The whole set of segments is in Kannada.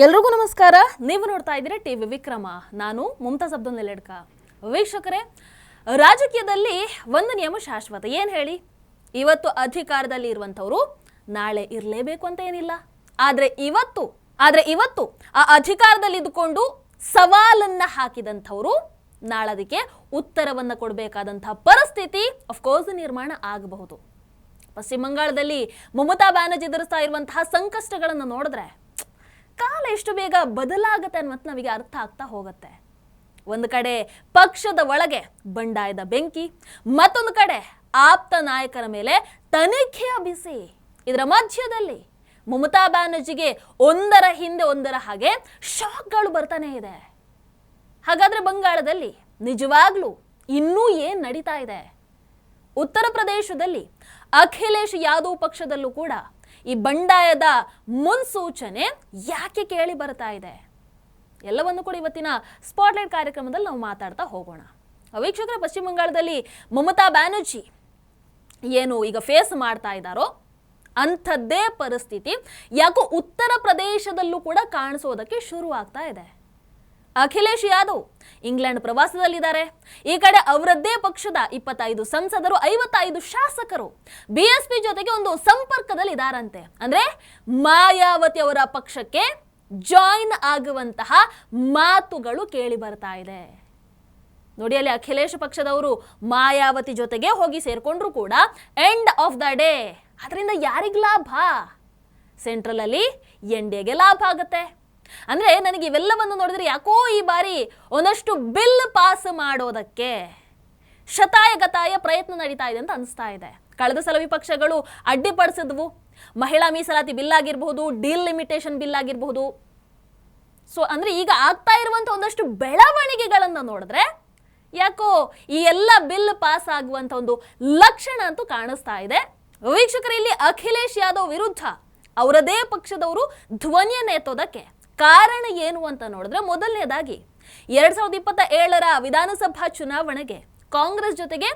ಎಲ್ರಿಗೂ ನಮಸ್ಕಾರ. ನೀವು ನೋಡ್ತಾ ಇದ್ದೀರಾ ಟಿವಿ ವಿಕ್ರಮ. ನಾನು ಮುಮ್ತಾಜ್ ಅಬ್ದುಲ್ ನೆಲೆಡ್ಕ. ವೀಕ್ಷಕರೇ, ರಾಜಕೀಯದಲ್ಲಿ ಒಂದು ನಿಯಮ ಶಾಶ್ವತ. ಏನು ಹೇಳಿ, ಇವತ್ತು ಅಧಿಕಾರದಲ್ಲಿ ಇರುವಂಥವ್ರು ನಾಳೆ ಇರಲೇಬೇಕು ಅಂತ ಏನಿಲ್ಲ. ಆದರೆ ಇವತ್ತು ಆ ಅಧಿಕಾರದಲ್ಲಿ ಇದ್ದುಕೊಂಡು ಸವಾಲನ್ನ ಹಾಕಿದಂಥವ್ರು ನಾಳೆ ಅದಕ್ಕೆ ಉತ್ತರವನ್ನು ಕೊಡಬೇಕಾದಂತಹ ಪರಿಸ್ಥಿತಿ ಅಫ್ಕೋರ್ಸ್ ನಿರ್ಮಾಣ ಆಗಬಹುದು. ಪಶ್ಚಿಮ ಬಂಗಾಳದಲ್ಲಿ ಮಮತಾ ಬ್ಯಾನರ್ಜಿ ಎದುರಿಸ್ತಾ ಇರುವಂತಹ ಸಂಕಷ್ಟಗಳನ್ನು ನೋಡಿದ್ರೆ ಕಾಲ ಎಷ್ಟು ಬೇಗ ಬದಲಾಗುತ್ತೆ ಅನ್ನೋದು ನಮಗೆ ಅರ್ಥ ಆಗ್ತಾ ಹೋಗುತ್ತೆ. ಒಂದು ಕಡೆ ಪಕ್ಷದ ಒಳಗೆ ಬಂಡಾಯದ ಬೆಂಕಿ, ಮತ್ತೊಂದು ಕಡೆ ಆಪ್ತ ನಾಯಕರ ಮೇಲೆ ತನಿಖೆಯ ಬಿಸಿ. ಇದರ ಮಧ್ಯದಲ್ಲಿ ಮಮತಾ ಬ್ಯಾನರ್ಜಿಗೆ ಒಂದರ ಹಿಂದೆ ಒಂದರ ಹಾಗೆ ಶಾಕ್ಗಳು ಬರ್ತಾನೆ ಇದೆ. ಹಾಗಾದ್ರೆ ಬಂಗಾಳದಲ್ಲಿ ನಿಜವಾಗ್ಲೂ ಇನ್ನೂ ಏನ್ ನಡೀತಾ ಇದೆ? ಉತ್ತರ ಪ್ರದೇಶದಲ್ಲಿ ಅಖಿಲೇಶ್ ಯಾದವ್ ಪಕ್ಷದಲ್ಲೂ ಕೂಡ ಈ ಬಂಡಾಯದ ಮುನ್ಸೂಚನೆ ಯಾಕೆ ಕೇಳಿ ಬರ್ತಾ ಇದೆ? ಎಲ್ಲವನ್ನು ಕೂಡ ಇವತ್ತಿನ ಸ್ಪಾಟ್ಲೈಟ್ ಕಾರ್ಯಕ್ರಮದಲ್ಲಿ ನಾವು ಮಾತಾಡ್ತಾ ಹೋಗೋಣ. ವೀಕ್ಷಕರ, ಪಶ್ಚಿಮ ಬಂಗಾಳದಲ್ಲಿ ಮಮತಾ ಬ್ಯಾನರ್ಜಿ ಏನು ಈಗ ಫೇಸ್ ಮಾಡ್ತಾ ಇದ್ದಾರೋ ಅಂಥದ್ದೇ ಪರಿಸ್ಥಿತಿ ಯಾಕೋ ಉತ್ತರ ಪ್ರದೇಶದಲ್ಲೂ ಕೂಡ ಕಾಣಿಸೋದಕ್ಕೆ ಶುರು ಆಗ್ತಾ ಇದೆ. ಅಖಿಲೇಶ್ ಯಾದವ್ ಇಂಗ್ಲೆಂಡ್ ಪ್ರವಾಸದಲ್ಲಿದ್ದಾರೆ. ಈ ಕಡೆ ಅವರದ್ದೇ ಪಕ್ಷದ 25 ಸಂಸದರು, 55 ಶಾಸಕರು ಬಿಎಸ್ಪಿ ಜೊತೆಗೆ ಒಂದು ಸಂಪರ್ಕದಲ್ಲಿ ಇದಾರಂತೆ. ಅಂದ್ರೆ ಮಾಯಾವತಿ ಅವರ ಪಕ್ಷಕ್ಕೆ ಜಾಯಿನ್ ಆಗುವಂತಹ ಮಾತುಗಳು ಕೇಳಿ ಬರ್ತಾ ಇದೆ. ನೋಡಿ, ಅಲ್ಲಿ ಅಖಿಲೇಶ್ ಪಕ್ಷದವರು ಮಾಯಾವತಿ ಜೊತೆಗೆ ಹೋಗಿ ಸೇರ್ಕೊಂಡ್ರು ಕೂಡ ಎಂಡ್ ಆಫ್ ದ ಡೇ ಅದರಿಂದ ಯಾರಿಗ ಲಾಭ? ಸೆಂಟ್ರಲ್ ಅಲ್ಲಿ ಎನ್ಡಿಎಗೆ ಲಾಭ ಆಗುತ್ತೆ. ಅಂದ್ರೆ ನನಗೆ ಇವೆಲ್ಲವನ್ನು ನೋಡಿದ್ರೆ ಯಾಕೋ ಈ ಬಾರಿ ಒಂದಷ್ಟು ಬಿಲ್ ಪಾಸ್ ಮಾಡೋದಕ್ಕೆ ಶತಾಯಗತಾಯ ಪ್ರಯತ್ನ ನಡೀತಾ ಇದೆ ಅಂತ ಅನಿಸ್ತಾ ಇದೆ. ಕಳೆದ ಸಲ ವಿಪಕ್ಷಗಳು ಅಡ್ಡಿಪಡಿಸಿದ್ವು. ಮಹಿಳಾ ಮೀಸಲಾತಿ ಬಿಲ್ ಆಗಿರಬಹುದು, ಡಿಲಿಮಿಟೇಷನ್ ಬಿಲ್ ಆಗಿರಬಹುದು. ಸೊ ಅಂದ್ರೆ ಈಗ ಆಗ್ತಾ ಇರುವಂತ ಒಂದಷ್ಟು ಬೆಳವಣಿಗೆಗಳನ್ನ ನೋಡಿದ್ರೆ ಯಾಕೋ ಈ ಎಲ್ಲ ಬಿಲ್ ಪಾಸ್ ಆಗುವಂತ ಒಂದು ಲಕ್ಷಣ ಅಂತೂ ಕಾಣಿಸ್ತಾ ಇದೆ. ವೀಕ್ಷಕರಲ್ಲಿ ಅಖಿಲೇಶ್ ಯಾದವ್ ವಿರುದ್ಧ ಅವರದೇ ಪಕ್ಷದವರು ಧ್ವನಿಯನ್ನು ಎತ್ತೋದಕ್ಕೆ ಕಾರಣ ಏನು ಅಂತ ನೋಡಿದ್ರೆ, ಮೊದಲನೇದಾಗಿ 2027ರ ವಿಧಾನಸಭಾ ಚುನಾವಣೆಗೆ ಕಾಂಗ್ರೆಸ್ ಜೊತೆಗೆ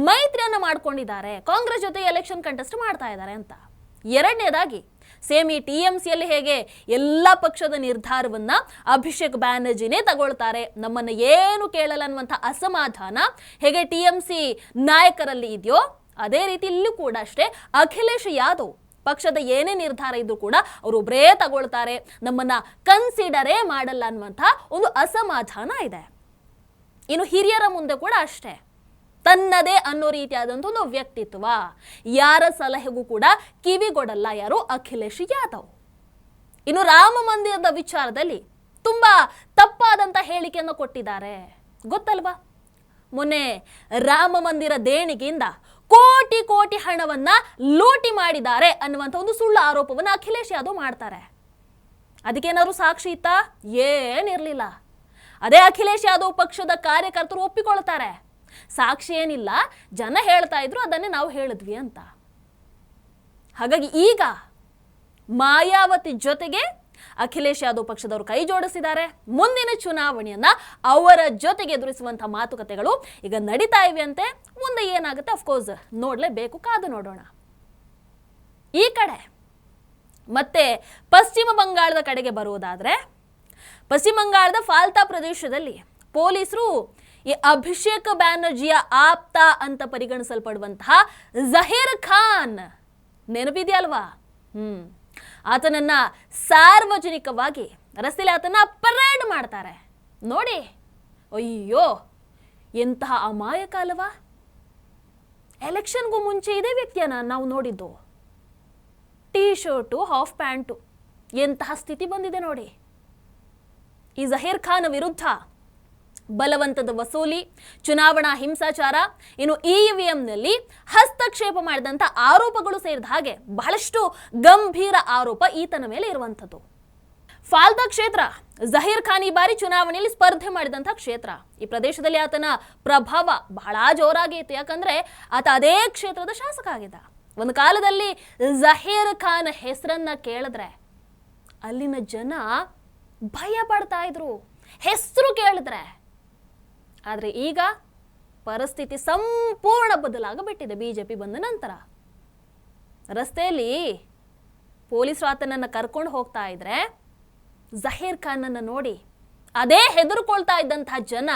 ಮೈತ್ರಿಯನ್ನು ಮಾಡ್ಕೊಂಡಿದ್ದಾರೆ, ಕಾಂಗ್ರೆಸ್ ಜೊತೆ ಎಲೆಕ್ಷನ್ ಕಂಟೆಸ್ಟ್ ಮಾಡ್ತಾ ಇದ್ದಾರೆ ಅಂತ. ಎರಡನೇದಾಗಿ ಸೇಮ್ ಈ TMCಯಲ್ಲಿ ಹೇಗೆ ಎಲ್ಲ ಪಕ್ಷದ ನಿರ್ಧಾರವನ್ನ ಅಭಿಷೇಕ್ ಬ್ಯಾನರ್ಜಿನೇ ತಗೊಳ್ತಾರೆ, ನಮ್ಮನ್ನ ಏನು ಕೇಳಲ್ಲ ಅನ್ನುವಂಥ ಅಸಮಾಧಾನ ಹೇಗೆ TMC ನಾಯಕರಲ್ಲಿ ಇದೆಯೋ ಅದೇ ರೀತಿ ಇಲ್ಲೂ ಕೂಡ ಅಷ್ಟೇ ಅಖಿಲೇಶ್ ಯಾದವ್ ಪಕ್ಷದ ಏನೇ ನಿರ್ಧಾರ ಇದ್ರೂ ಕೂಡ ಅವರೊಬ್ಬರೇ ತಗೊಳ್ತಾರೆ, ನಮ್ಮನ್ನ ಕನ್ಸಿಡರೇ ಮಾಡಲ್ಲ ಅನ್ನುವಂಥ ಒಂದು ಅಸಮಾಧಾನ ಇದೆ. ಇನ್ನು ಹಿರಿಯರ ಮುಂದೆ ಕೂಡ ಅಷ್ಟೇ, ತನ್ನದೇ ಅನ್ನೋ ರೀತಿಯಾದಂಥ ಒಂದು ವ್ಯಕ್ತಿತ್ವ, ಯಾರ ಸಲಹೆಗೂ ಕೂಡ ಕಿವಿಗೊಡಲ್ಲ ಯಾರು ಅಖಿಲೇಶ್ ಯಾದವ್. ಇನ್ನು ರಾಮ ಮಂದಿರದ ವಿಚಾರದಲ್ಲಿ ತುಂಬಾ ತಪ್ಪಾದಂಥ ಹೇಳಿಕೆಯನ್ನು ಕೊಟ್ಟಿದ್ದಾರೆ, ಗೊತ್ತಲ್ವಾ? ಮೊನ್ನೆ ರಾಮ ಮಂದಿರ ದೇಣಿಗೆಯಿಂದ ಕೋಟಿ ಕೋಟಿ ಹಣವನ್ನ ಲೂಟಿ ಮಾಡಿದ್ದಾರೆ ಅನ್ನುವಂಥ ಒಂದು ಸುಳ್ಳು ಆರೋಪವನ್ನು ಅಖಿಲೇಶ್ ಯಾದವ್ ಮಾಡ್ತಾರೆ. ಅದಕ್ಕೇನಾದ್ರು ಸಾಕ್ಷಿ ಇತ್ತಾ? ಏನಿರಲಿಲ್ಲ. ಅದೇ ಅಖಿಲೇಶ್ ಯಾದವ್ ಪಕ್ಷದ ಕಾರ್ಯಕರ್ತರು ಒಪ್ಪಿಕೊಳ್ತಾರೆ, ಸಾಕ್ಷಿ ಏನಿಲ್ಲ, ಜನ ಹೇಳ್ತಾ ಇದ್ರು, ಅದನ್ನೇ ನಾವು ಹೇಳಿದ್ವಿ ಅಂತ. ಹಾಗಾಗಿ ಈಗ ಮಾಯಾವತಿ ಜೊತೆಗೆ ಅಖಿಲೇಶ್ ಯಾದವ್ ಪಕ್ಷದವರು ಕೈ ಜೋಡಿಸಿದ್ದಾರೆ. ಮುಂದಿನ ಚುನಾವಣೆಯನ್ನ ಅವರ ಜೊತೆಗೆ ಎದುರಿಸುವಂತಹ ಮಾತುಕತೆಗಳು ಈಗ ನಡೀತಾ ಇವೆ ಅಂತೆ. ಮುಂದೆ ಏನಾಗುತ್ತೆ ಅಫ್ಕೋರ್ಸ್ ನೋಡ್ಲೇಬೇಕು, ಕಾದು ನೋಡೋಣ. ಈ ಕಡೆ ಮತ್ತೆ ಪಶ್ಚಿಮ ಬಂಗಾಳದ ಕಡೆಗೆ ಬರುವುದಾದ್ರೆ, ಪಶ್ಚಿಮ ಬಂಗಾಳದ ಫಾಲ್ತಾ ಪ್ರದೇಶದಲ್ಲಿ ಪೊಲೀಸರು ಈ ಅಭಿಷೇಕ್ ಬ್ಯಾನರ್ಜಿಯ ಆಪ್ತ ಅಂತ ಪರಿಗಣಿಸಲ್ಪಡುವಂತಹ ಜಹೀರ್ ಖಾನ್, ನೆನಪಿದೆಯಲ್ವಾ? ಆತನನ್ನ ಸಾರ್ವಜನಿಕವಾಗಿ ರಸ್ತೆಯಲ್ಲಿ ಆತನ ಪರೇಡ್ ಮಾಡ್ತಾರೆ. ನೋಡಿ, ಅಯ್ಯೋ ಎಂತಹ ಅಮಾಯಕ ಅಲ್ವಾ? ಎಲೆಕ್ಷನ್ಗೂ ಮುಂಚೆ ಇದೇ ವ್ಯಕ್ತಿಯನ್ನ ನಾವು ನೋಡಿದ್ದು, ಟೀ ಶರ್ಟು ಹಾಫ್ ಪ್ಯಾಂಟು, ಎಂತಹ ಸ್ಥಿತಿ ಬಂದಿದೆ ನೋಡಿ. ಈ ಜಹೀರ್ ಖಾನ್ ವಿರುದ್ಧ ಬಲವಂತದ ವಸೂಲಿ, ಚುನಾವಣಾ ಹಿಂಸಾಚಾರ, ಇನ್ನು EVMನಲ್ಲಿ ಹಸ್ತಕ್ಷೇಪ ಮಾಡಿದಂಥ ಆರೋಪಗಳು ಸೇರಿದ ಹಾಗೆ ಬಹಳಷ್ಟು ಗಂಭೀರ ಆರೋಪ ಈತನ ಮೇಲೆ ಇರುವಂಥದ್ದು. ಫಾಲ್ತಾ ಕ್ಷೇತ್ರ ಜಹೀರ್ ಖಾನ್ ಈ ಬಾರಿ ಚುನಾವಣೆಯಲ್ಲಿ ಸ್ಪರ್ಧೆ ಮಾಡಿದಂಥ ಕ್ಷೇತ್ರ. ಈ ಪ್ರದೇಶದಲ್ಲಿ ಆತನ ಪ್ರಭಾವ ಬಹಳ ಜೋರಾಗಿ ಇತ್ತು, ಯಾಕಂದ್ರೆ ಆತ ಅದೇ ಕ್ಷೇತ್ರದ ಶಾಸಕ ಆಗಿದ್ದ. ಒಂದು ಕಾಲದಲ್ಲಿ ಜಹೀರ್ ಖಾನ್ ಹೆಸರನ್ನ ಕೇಳಿದ್ರೆ ಅಲ್ಲಿನ ಜನ ಭಯ ಪಡ್ತಾ ಇದ್ರು, ಹೆಸರು ಕೇಳಿದ್ರೆ. ಆದರೆ ಈಗ ಪರಿಸ್ಥಿತಿ ಸಂಪೂರ್ಣ ಬದಲಾಗಬಿಟ್ಟಿದೆ. ಬಿಜೆಪಿ ಬಂದ ನಂತರ ರಸ್ತೆಯಲ್ಲಿ ಪೊಲೀಸರು ಆತನನ್ನು ಕರ್ಕೊಂಡು ಹೋಗ್ತಾ ಇದ್ರೆ ಜಹೀರ್ ಖಾನ್ ಅನ್ನು ನೋಡಿ ಅದೇ ಹೆದರ್ಕೊಳ್ತಾ ಇದ್ದಂತಹ ಜನ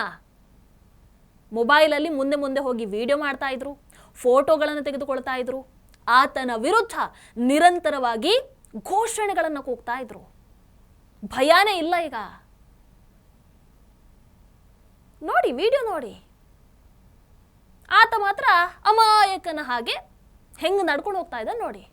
ಮೊಬೈಲಲ್ಲಿ ಮುಂದೆ ಮುಂದೆ ಹೋಗಿ ವಿಡಿಯೋ ಮಾಡ್ತಾ ಇದ್ರು, ಫೋಟೋಗಳನ್ನು ತೆಗೆದುಕೊಳ್ತಾ ಇದ್ರು, ಆತನ ವಿರುದ್ಧ ನಿರಂತರವಾಗಿ ಘೋಷಣೆಗಳನ್ನು ಕೂಗ್ತಾ ಇದ್ರು. ಭಯಾನೇ ಇಲ್ಲ ಈಗ. ನೋಡಿ ವಿಡಿಯೋ ನೋಡಿ, ಆತ ಮಾತ್ರ ಅಮಾಯಕನ ಹಾಗೆ ಹೆಂಗ್ ನಡ್ಕೊಂಡು ಹೋಗ್ತಾ ಇದ್ದ ನೋಡಿ.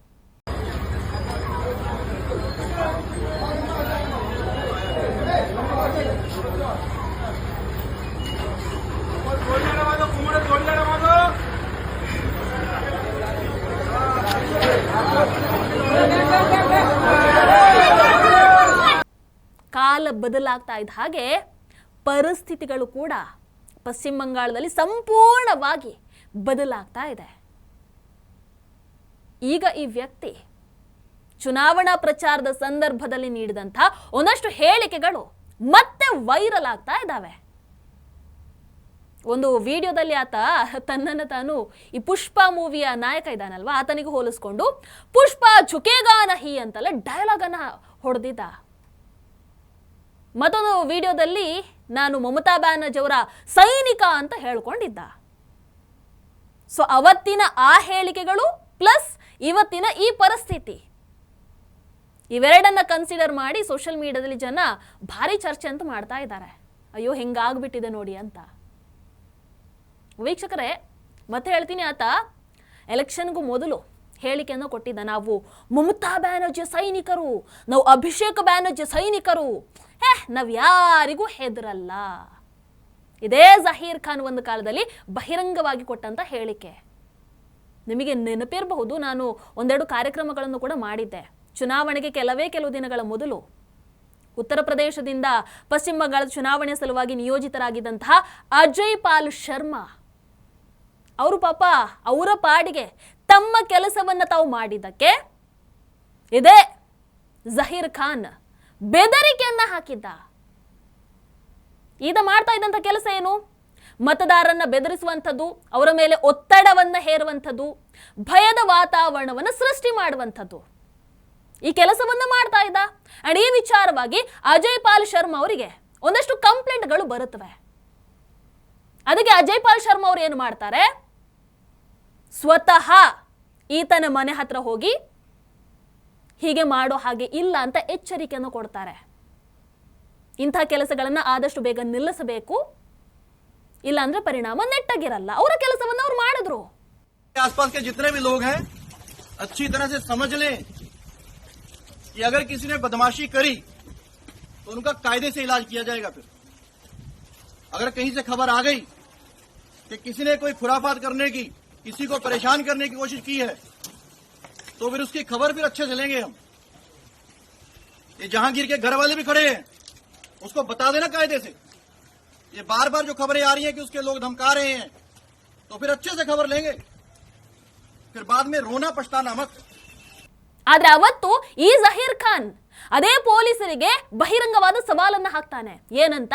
ಕಾಲ ಬದಲಾಗ್ತಾ ಇದ್ದ ಹಾಗೆ ಪರಿಸ್ಥಿತಿಗಳು ಕೂಡ ಪಶ್ಚಿಮ ಬಂಗಾಳದಲ್ಲಿ ಸಂಪೂರ್ಣವಾಗಿ ಬದಲಾಗ್ತಾ ಇದೆ. ಈಗ ಈ ವ್ಯಕ್ತಿ ಚುನಾವಣಾ ಪ್ರಚಾರದ ಸಂದರ್ಭದಲ್ಲಿ ನೀಡಿದಂತಹ ಒಂದಷ್ಟು ಹೇಳಿಕೆಗಳು ಮತ್ತೆ ವೈರಲ್ ಆಗ್ತಾ ಇದ್ದಾವೆ. ಒಂದು ವಿಡಿಯೋದಲ್ಲಿ ಆತ ತನ್ನನ್ನು ತಾನು ಈ ಪುಷ್ಪ ಮೂವಿಯ ನಾಯಕ ಇದ್ದಾನಲ್ವಾ, ಆತನಿಗೆ ಹೋಲಿಸ್ಕೊಂಡು ಪುಷ್ಪ ಝುಕೇಗಾ ನಹಿ ಅಂತಲ್ಲ ಡೈಲಾಗ್ ಅನ್ನ ಹೊಡೆದಿದ್ದ. ಮತ್ತೊಂದು ವಿಡಿಯೋದಲ್ಲಿ ನಾನು ಮಮತಾ ಬ್ಯಾನರ್ಜಿ ಅವರ ಸೈನಿಕ ಅಂತ ಹೇಳ್ಕೊಂಡಿದ್ದ. ಸೊ ಅವತ್ತಿನ ಆ ಹೇಳಿಕೆಗಳು ಪ್ಲಸ್ ಇವತ್ತಿನ ಈ ಪರಿಸ್ಥಿತಿ, ಇವೆರಡನ್ನ ಕನ್ಸಿಡರ್ ಮಾಡಿ ಸೋಷಿಯಲ್ ಮೀಡಿಯಾದಲ್ಲಿ ಜನ ಭಾರಿ ಚರ್ಚೆ ಅಂತ ಮಾಡ್ತಾ ಇದ್ದಾರೆ. ಅಯ್ಯೋ ಹೆಂಗಾಗ್ಬಿಟ್ಟಿದೆ ನೋಡಿ ಅಂತ. ವೀಕ್ಷಕರೇ, ಮತ್ತೆ ಹೇಳ್ತೀನಿ, ಆತ ಎಲೆಕ್ಷನ್ಗೂ ಮೊದಲು ಹೇಳಿಕೆಯನ್ನು ಕೊಟ್ಟಿದ್ದ, ನಾವು ಮಮತಾ ಬ್ಯಾನರ್ಜಿ ಸೈನಿಕರು, ನಾವು ಅಭಿಷೇಕ್ ಬ್ಯಾನರ್ಜಿ ಸೈನಿಕರು, ನಾವ್ ಯಾರಿಗೂ ಹೆದರಲ್ಲ. ಇದೇ ಜಹೀರ್ ಖಾನ್ ಒಂದು ಕಾಲದಲ್ಲಿ ಬಹಿರಂಗವಾಗಿ ಕೊಟ್ಟಂತ ಹೇಳಿಕೆ. ನಿಮಗೆ ನೆನಪಿರಬಹುದು, ನಾನು ಒಂದೆರಡು ಕಾರ್ಯಕ್ರಮಗಳನ್ನು ಕೂಡ ಮಾಡಿದ್ದೆ. ಚುನಾವಣೆಗೆ ಕೆಲವು ದಿನಗಳ ಮೊದಲು ಉತ್ತರ ಪ್ರದೇಶದಿಂದ ಪಶ್ಚಿಮ ಬಂಗಾಳದ ಚುನಾವಣೆ ಸಲುವಾಗಿ ನಿಯೋಜಿತರಾಗಿದ್ದಂತಹ ಅಜಯ್ ಪಾಲ್ ಶರ್ಮಾ ಅವರು ಪಾಪ ಅವರ ಪಾಡಿಗೆ ತಮ್ಮ ಕೆಲಸವನ್ನ ತಾವು ಮಾಡಿದ್ದಕ್ಕೆ ಇದೇ ಜಹೀರ್ ಖಾನ್ ಬೆದರಿಕೆಯನ್ನ ಹಾಕಿದ್ದ. ಈಗ ಮಾಡ್ತಾ ಇದ್ದಂಥ ಕೆಲಸ ಏನು? ಮತದಾರರನ್ನ ಬೆದರಿಸುವಂಥದ್ದು, ಅವರ ಮೇಲೆ ಒತ್ತಡವನ್ನ ಹೇರುವಂಥದ್ದು, ಭಯದ ವಾತಾವರಣವನ್ನು ಸೃಷ್ಟಿ ಮಾಡುವಂಥದ್ದು, ಈ ಕೆಲಸವನ್ನ ಮಾಡ್ತಾ ಇದ್ದ. ಅಂಡ್ ಈ ವಿಚಾರವಾಗಿ ಅಜಯ್ ಪಾಲ್ ಶರ್ಮಾ ಅವರಿಗೆ ಒಂದಷ್ಟು ಕಂಪ್ಲೇಂಟ್ಗಳು ಬರುತ್ತವೆ. ಅದಕ್ಕೆ ಅಜಯ್ ಪಾಲ್ ಶರ್ಮಾ ಅವರು ಏನು ಮಾಡ್ತಾರೆ, ಸ್ವತಃ ಈತನ ಮನೆ ಹತ್ರ ಹೋಗಿ ಹೀಗೆ ಮಾಡೋ ಹಾಗೆ ಇಲ್ಲ ಅಂತ ಎಚ್ಚರಿಕೆಯನ್ನು ಕೊಡ್ತಾರೆ. ಇಂಥ ಕೆಲಸಗಳನ್ನ ಆದಷ್ಟು ಬೇಗ ನಿಲ್ಲಿಸಬೇಕು, ಇಲ್ಲ ಅಂದ್ರೆ ಪರಿಣಾಮ ನೆಟ್ಟಗಿರಲ್ಲ. ಅವರ ಕೆಲಸವನ್ನ ಅವರು ಮಾಡಿದ್ರು. आसपास के जितने भी लोग हैं अच्छी तरह से समझ लें कि अगर किसी ने बदमाशी करी तो उनका कायदे से इलाज किया जाएगा. फिर अगर कहीं से खबर आ गई कि किसी ने कोई खुराफात करने की, किसी को परेशान करने की कोशिश की है, तो फिर उसकी खबर फिर अच्छे से लेंगे हम. ये जहांगीर के घर वाले भी खड़े हैं, उसको बता देना कायदे से. ये बार बार जो खबरें आ रही हैं कि उसके लोग धमका रहे हैं, तो फिर अच्छे से खबर लेंगे, फिर बाद में रोना पछताना मत. ಆದ್ರೆ ಅವತ್ತು ಈ ಜಹೀರ್ ಖಾನ್ ಅದೇ ಪೊಲೀಸರಿಗೆ ಬಹಿರಂಗವಾದ ಸವಾಲನ್ನ ಹಾಕ್ತಾನೆ. ಏನಂತ?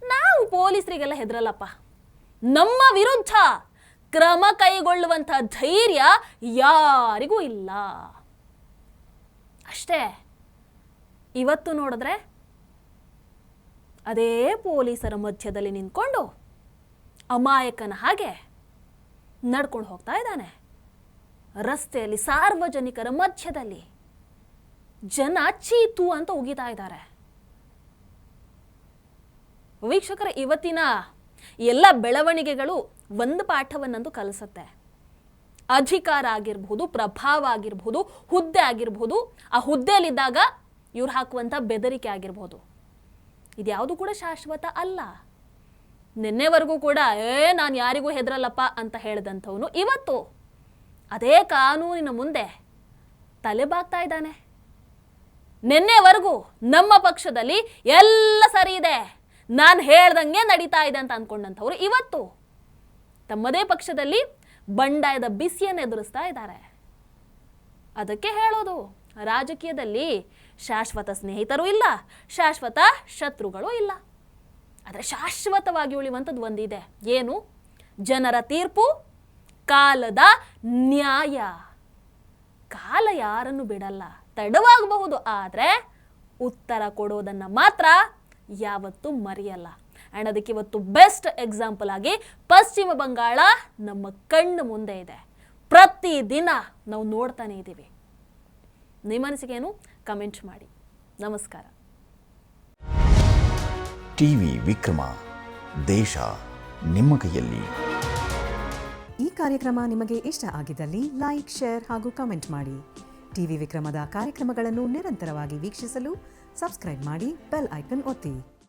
ನಾವು ಪೊಲೀಸರಿಗೆಲ್ಲ ಹೆದರಲ್ಲಪ್ಪ, ನಮ್ಮ ವಿರುದ್ಧ ಕ್ರಮ ಕೈಗೊಳ್ಳುವಂತ ಧೈರ್ಯ ಯಾರಿಗೂ ಇಲ್ಲ. ಅಷ್ಟೇ. ಇವತ್ತು ನೋಡಿದ್ರೆ ಅದೇ ಪೊಲೀಸರ ಮಧ್ಯದಲ್ಲಿ ನಿಂತ್ಕೊಂಡು ಅಮಾಯಕನ ಹಾಗೆ ನಡ್ಕೊಂಡು ಹೋಗ್ತಾ ಇದ್ದಾನೆ. ರಸ್ತೆಯಲ್ಲಿ ಸಾರ್ವಜನಿಕರ ಮಧ್ಯದಲ್ಲಿ ಜನ ಚೀತು ಅಂತ ಉಗಿತಾ ಇದ್ದಾರೆ. ವೀಕ್ಷಕರ, ಇವತ್ತಿನ ಎಲ್ಲ ಬೆಳವಣಿಗೆಗಳು ಒಂದು ಪಾಠವನ್ನಂತೂ ಕಲಿಸುತ್ತೆ. ಅಧಿಕಾರ ಆಗಿರಬಹುದು, ಪ್ರಭಾವ ಆಗಿರಬಹುದು, ಹುದ್ದೆ ಆಗಿರಬಹುದು, ಆ ಹುದ್ದೆಯಲ್ಲಿದ್ದಾಗ ಇವ್ರು ಹಾಕುವಂಥ ಬೆದರಿಕೆ ಆಗಿರಬಹುದು, ಇದ್ಯಾವುದು ಕೂಡ ಶಾಶ್ವತ ಅಲ್ಲ. ನಿನ್ನೆವರೆಗೂ ಕೂಡ ನಾನು ಯಾರಿಗೂ ಹೆದರಲ್ಲಪ್ಪ ಅಂತ ಹೇಳಿದಂಥವನು ಇವತ್ತು ಅದೇ ಕಾನೂನಿನ ಮುಂದೆ ತಲೆಬಾಗ್ತಾ ಇದ್ದಾನೆ. ನಿನ್ನೆವರೆಗೂ ನಮ್ಮ ಪಕ್ಷದಲ್ಲಿ ಎಲ್ಲ ಸರಿ ಇದೆ, ನಾನು ಹೇಳ್ದಂಗೆ ನಡೀತಾ ಇದೆ ಅಂತ ಅಂದ್ಕೊಂಡಂಥವ್ರು ಇವತ್ತು ತಮ್ಮದೇ ಪಕ್ಷದಲ್ಲಿ ಬಂಡಾಯದ ಬಿಸಿಯನ್ನು ಎದುರಿಸ್ತಾ ಇದ್ದಾರೆ. ಅದಕ್ಕೆ ಹೇಳೋದು, ರಾಜಕೀಯದಲ್ಲಿ ಶಾಶ್ವತ ಸ್ನೇಹಿತರು ಇಲ್ಲ, ಶಾಶ್ವತ ಶತ್ರುಗಳು ಇಲ್ಲ. ಆದರೆ ಶಾಶ್ವತವಾಗಿ ಉಳಿಯುವಂಥದ್ದು ಒಂದಿದೆ. ಏನು? ಜನರ ತೀರ್ಪು, ಕಾಲದ ನ್ಯಾಯ. ಕಾಲ ಯಾರನ್ನು ಬಿಡಲ್ಲ. ತಡವಾಗಬಹುದು, ಆದರೆ ಉತ್ತರ ಕೊಡೋದನ್ನು ಮಾತ್ರ ಯಾವತ್ತೂ ಮರೆಯಲ್ಲ. ಆ್ಯಂಡ್ ಅದಕ್ಕೆ ಇವತ್ತು ಬೆಸ್ಟ್ ಎಕ್ಸಾಂಪಲ್ ಆಗಿ ಪಶ್ಚಿಮ ಬಂಗಾಳ ನಮ್ಮ ಕಣ್ಣು ಮುಂದೆ ಇದೆ. ಪ್ರತಿದಿನ ನಾವು ನೋಡ್ತಾನೆ ಇದ್ದೀವಿ. ನಿಮ್ಮ ಅನಿಸಿಕೆಯನ್ನು ಕಮೆಂಟ್ ಮಾಡಿ. ನಮಸ್ಕಾರ. ಟಿವಿ ವಿಕ್ರಮ, ದೇಶ ನಿಮ್ಮ ಕೈಯಲ್ಲಿ. ಈ ಕಾರ್ಯಕ್ರಮ ನಿಮಗೆ ಇಷ್ಟ ಆಗಿದ್ದಲ್ಲಿ ಲೈಕ್, ಶೇರ್ ಹಾಗೂ ಕಮೆಂಟ್ ಮಾಡಿ. ಟಿವಿ ವಿಕ್ರಮದ ಕಾರ್ಯಕ್ರಮಗಳನ್ನು ನಿರಂತರವಾಗಿ ವೀಕ್ಷಿಸಲು ಸಬ್ಸ್ಕ್ರೈಬ್ ಮಾಡಿ, ಬೆಲ್ ಐಕನ್ ಒತ್ತಿ.